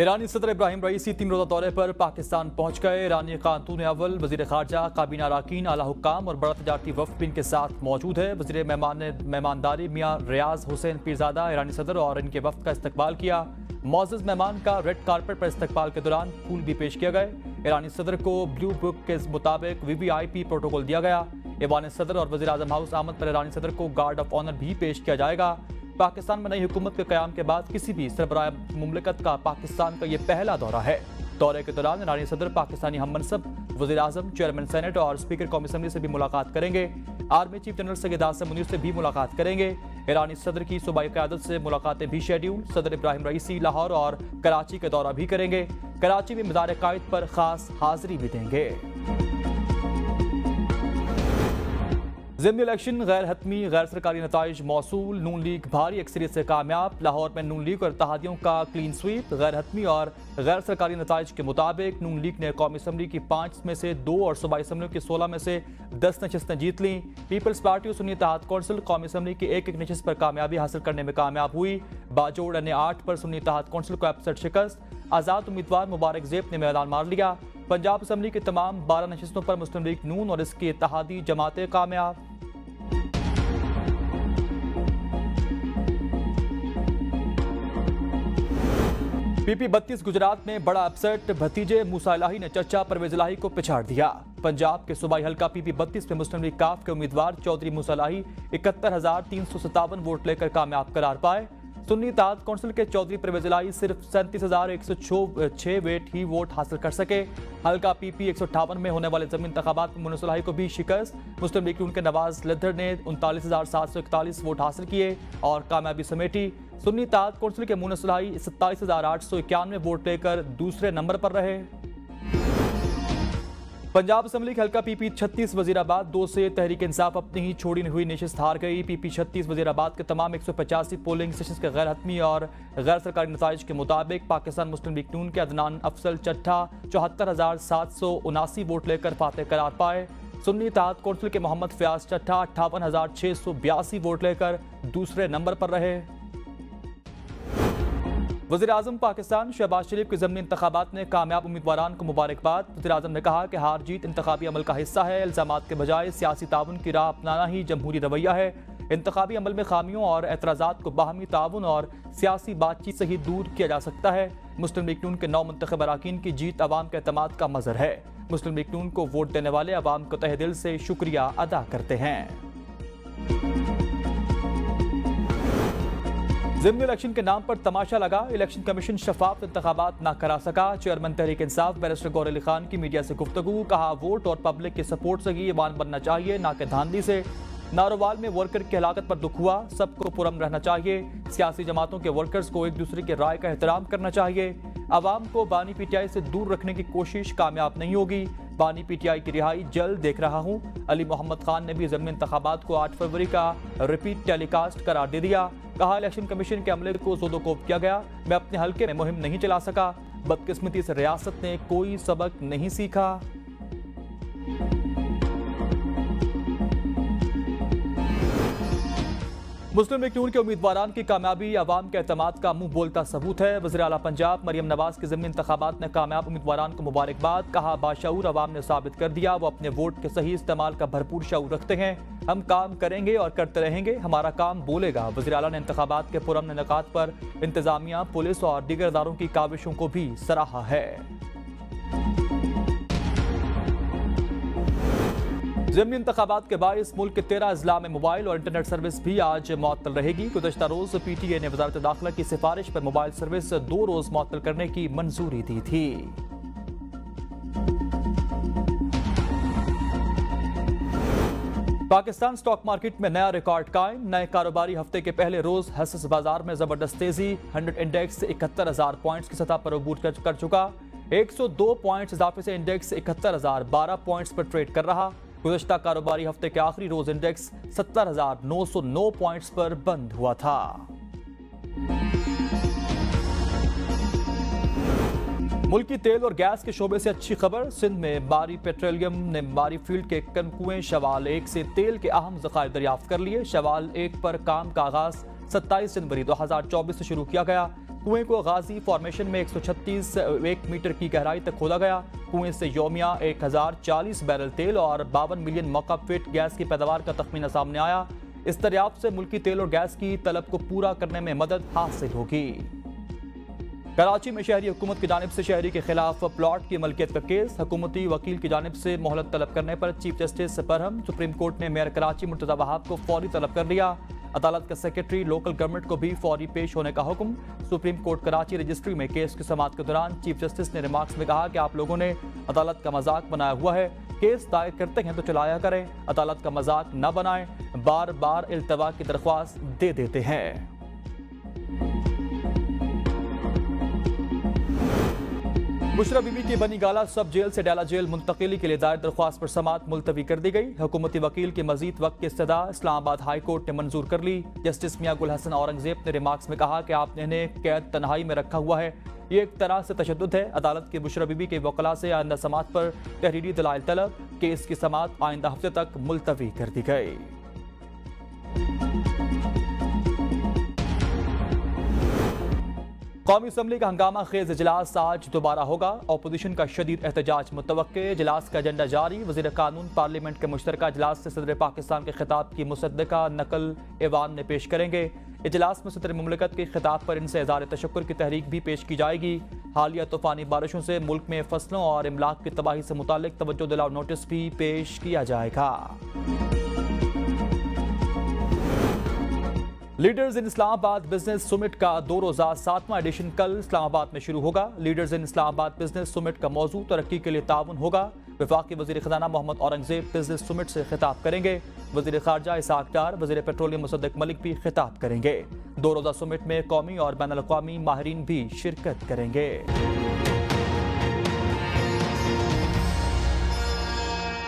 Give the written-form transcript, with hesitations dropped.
ईरानी सदर इब्राहिम रईसी 3 रोजा दौरे पर पाकिस्तान पहुंच गए। ईरानी खातून अव्वल, वजीर खारजा, काबीना अरकान, आला हुक्काम और बड़ा तजारती वफ्द भी इनके साथ मौजूद है। वजीर मेहमानदारी मियाँ रियाज हुसैन पीरजादा ईरानी सदर और इनके वफ्द का इस्तकबाल किया। मौजूद मेहमान का रेड कारपेट पर इस्तकबाल के दौरान फूल भी पेश किए गए। ईरानी सदर को ब्लू बुक के मुताबिक VVIP प्रोटोकॉल दिया गया। ईवान सदर और वजीर आजम हाउस आमद पर ईरानी सदर को गार्ड ऑफ ऑनर भी पेश किया जाएगा। पाकिस्तान में नई हुकूमत के क़याम के बाद किसी भी सरबराह मुमलिकत का पाकिस्तान का ये पहला दौरा है। दौरे के दौरान ईरानी सदर पाकिस्तानी हम मनसब वज़ीर आज़म, चेयरमैन सेनेट और स्पीकर कौमी असम्बली से भी मुलाकात करेंगे। Army chief general Syed Asim Munir से भी मुलाकात करेंगे। ईरानी सदर की सूबाई क़यादत से मुलाकातें भी शेड्यूल। सदर इब्राहिम रईसी लाहौर और कराची का दौरा भी करेंगे। कराची में मज़ार कायद पर खास हाजिरी भी देंगे। ज़िमनी इलेक्शन गैर हतमी, गैर सरकारी नताइज मौसूल। नून लीग भारी अक्सरियत से कामयाब। लाहौर में नून लीग और इत्तेहादियों का क्लीन स्वीप। गैर हतमी और गैर सरकारी नताइज के मुताबिक नून लीग ने कौमी असम्बली की 5 में से 2 और सूबाई असम्बलियों की 16 में से 10 नशस्तें जीत लीं। पीपल्स पार्टी और सुन्नी इत्तेहाद कौंसिल कौमी असम्बली की एक नशस्त पर कामयाबी हासिल करने में कामयाब हुई। बाजोड़ ने 8 पर सुन्नी इत्तेहाद कौंसिल को अपसेट शिकस्त। आज़ाद उम्मीदवार मुबारक ज़ेब ने मैदान मार लिया। पंजाब असम्बली की तमाम 12 नशस्तों पर मुस्लिम लीग नून और इसकी इत्तेहादी जमातें कामयाब। PP 32 गुजरात में बड़ा अपसेट। भतीजे मूसा इलाही ने चचा परवेज इलाही को पिछाड़ दिया। पंजाब के सूबाई हल्का PP 32 में मुस्लिम लीग काफ के उम्मीदवार चौधरी मूसा इलाही 71,357 वोट लेकर कामयाब करार पाए। सुन्नी इत्तेहाद कौंसिल के चौधरी परवेज इलाही सिर्फ 37,106 ही वोट हासिल कर सके। हल्का PP 158 में होने वाले ज़मीनी इंतखाबात में मुनीस इलाही को भी शिकस्त। मुस्लिम लीग के नवाज लद्दर ने 39,741 वोट हासिल किए और कामयाबी समेटी। सुन्नी इत्तेहाद कौंसिल के मुनीस इलाही 27,891 वोट लेकर दूसरे नंबर पर रहे। पंजाब असम्बली के हल्का PP 36 वजीराबाद 2 से तहरीक इंसाफ अपनी ही छोड़ी हुई नशिस्त हार गई। PP 36 वजीराबाद के तमाम 185 पोलिंग स्टेशन के गैर हतमी और गैर सरकारी नताइज के मुताबिक पाकिस्तान मुस्लिम लीग नून के अदनान अफसल चट्ठा 74,779 वोट लेकर फातेह करार पाए। सुन्नी इत्तेहाद कौंसिल के मोहम्मद फयाज चट्ठा 58,682 वोट लेकर दूसरे नंबर पर रहे। वज़ीर आज़म पाकिस्तान शहबाज शरीफ के ज़मीनी इंतखाबात ने कामयाब उम्मीदवारान को मुबारकबाद। वज़ीर आज़म ने कहा कि हार जीत इंतखाबी अमल का हिस्सा है। इल्ज़ामात के बजाय सियासी ताउन की राह अपनाना ही जमहूरी रवैया है। इंतखाबी अमल में खामियों और एतराज़ात को बाहमी ताउन और सियासी बातचीत से ही दूर किया जा सकता है। मुस्लिम लीग नून के 9 मुंतखब अरकान की जीत अवाम के एतमाद का मज़हर है। मुस्लिम लीग नून को वोट देने वाले अवाम को तहे दिल से शुक्रिया अदा करते हैं। ज़िमनी इलेक्शन के नाम पर तमाशा लगा। इलेक्शन कमीशन शफाफ इंतखाबात ना करा सका। चेयरमैन तहरीक इंसाफ बैरिस्टर गौहर अली खान की मीडिया से गुफ्तगू। कहा वोट और पब्लिक के सपोर्ट से ही ईवान बनना चाहिए, ना कि धांधली से। नारोवाल में वर्कर की हलाकत पर दुख हुआ। सबको पुरअमन रहना चाहिए। सियासी जमातों के वर्कर्स को एक दूसरे की राय का एहतराम करना चाहिए। आवाम को बानी PTI से दूर रखने की कोशिश कामयाब नहीं होगी। बानी PTI की रिहाई जल्द देख रहा हूँ। अली मोहम्मद खान ने भी ज़मीनी इंतखाबात को 8 फरवरी का रिपीट टेलीकास्ट करार दे दिया। कहा इलेक्शन कमीशन के अमले को जोदोकोप किया गया। मैं अपने हल्के में मुहिम नहीं चला सका। बदकिस्मती से रियासत ने कोई सबक नहीं सीखा। मुस्लिम लीग नून के उम्मीदवारान की कामयाबी अवाम के एतमाद का मुंह बोलता सबूत है। वज़ीर आला पंजाब मरियम नवाज के ज़मीनी इंतखाबात ने कामयाब उम्मीदवारान को मुबारकबाद। कहा बाशऊर अवाम ने साबित कर दिया वो अपने वोट के सही इस्तेमाल का भरपूर शऊर रखते हैं। हम काम करेंगे और करते रहेंगे। हमारा काम बोलेगा। वज़ीर आला ने इंतखाबात के पुरअमन इनेकाद पर इंतजामिया, पुलिस और दीगर इदारों की काविशों को भी सराहा है। ज़िमनी इंतखाबात के बाइस मुल्क के 13 अजला में मोबाइल और इंटरनेट सर्विस भी आज मुअत्तल रहेगी। गुज़श्ता रोज़ PTA ने वज़ारत दाखिला की सिफारिश पर मोबाइल सर्विस 2 रोज़ मुअत्तल करने की मंजूरी दी थी। पाकिस्तान स्टॉक मार्केट में नया रिकॉर्ड कायम। नए कारोबारी हफ्ते के पहले रोज हसस बाजार में जबरदस्त तेजी। 100 इंडेक्स 71,000 पॉइंट्स की सतह पर अबूर कर चुका। 102 पॉइंट्स इजाफे से इंडेक्स 71,012 पॉइंट्स पर ट्रेड कर रहा। गुज़श्ता कारोबारी हफ्ते के आखिरी रोज इंडेक्स 70,909 पॉइंट्स पर बंद हुआ था। मुल्की तेल और गैस के शोबे से अच्छी खबर। सिंध में बारी पेट्रोलियम ने बारी फील्ड के कुएं शवाल 1 से तेल के अहम ज़खायर दरियाफ्त कर लिए। शवाल 1 पर काम का आगाज 27 जनवरी 2024 से शुरू किया गया। कुएं को गाजी फॉर्मेशन में 1 मीटर की गहराई तक खोदा गया। कुएं से यौमिया 1040 बैरल तेल और 52 मिलियन मौका फीट गैस की पैदावार का तखमीना सामने आया। इस दरियाफ्त से मुल्की तेल और गैस की तलब को पूरा करने में मदद हासिल होगी। कराची में शहरी हुकूमत की जानिब से शहरी के खिलाफ प्लॉट की मलकियत का केस। हुकूमती वकील की जानिब से मोहलत तलब करने पर chief justice Barham supreme court ने मेयर कराची मुर्तजा वहाब को फौरी तलब कर लिया। अदालत का सेक्रेटरी लोकल गवर्नमेंट को भी फौरी पेश होने का हुक्म। सुप्रीम कोर्ट कराची रजिस्ट्री में केस की समाअत के दौरान चीफ जस्टिस ने रिमार्क्स में कहा कि आप लोगों ने अदालत का मजाक बनाया हुआ है। केस दायर करते हैं तो चलाया करें, अदालत का मजाक न बनाएं। बार बार इल्तवा की दरख्वास्त दे देते हैं। बुशरा बीबी की बनी गाला सब जेल से डाला जेल मुंतकिली के लिए दायर दरख्वास्त पर समाअत मुलतवी कर दी गई। हुकूमती वकील के मजीद वक्त की इस्तदा इस्लामाबाद हाई कोर्ट ने मंजूर कर ली। जस्टिस मियां गुल हसन औरंगजेब ने रिमार्क्स में कहा कि आपने इन्हें कैद तन्हाई में रखा हुआ है, ये एक तरह से तशद्दुद है। अदालत की बुशरा बीबी के वकला से आइंदा समाअत पर तहरीरी दलाइल तलब। केस की समाअत आइंदा हफ्ते तक मुलतवी कर दी गई। कौमी असम्बली का हंगामा खेज इजलास आज दोबारा होगा। अपोजिशन का शदीद एहतजाज मुतवक्के। इजलास का एजेंडा जारी। वज़ीर कानून पार्लियामेंट के मुश्तरका इजलास से सदर पाकिस्तान के खिताब की मुसद्दका नकल ऐवान में पेश करेंगे। इजलास में सदर मुमलिकत के खिताब पर इनसे इज़हार तशक्कुर की तहरीक भी पेश की जाएगी। हालिया तूफानी बारिशों से मुल्क में फसलों और इमलाक की तबाही से मुतालिक तवज्जो दिलाओ नोटिस भी पेश किया जाएगा। Leaders in Islamabad business summit का 2 रोज़ा 7वां एडिशन कल इस्लामाबाद में शुरू होगा। Leaders in Islamabad business summit का मौजू तरक्की के लिए ताउन होगा। वफाकी वज़ीर ख़ज़ाना मोहम्मद औरंगजेब बिजनेस समिट से खिताब करेंगे। वज़ीर ख़ारजा इसाक डार, वज़ीर पेट्रोलियम मुसद्दिक़ मलिक भी खिताब करेंगे। 2 रोज़ा समिट में कौमी और बैनुल अक़वामी माहिरीन भी शिरकत करेंगे।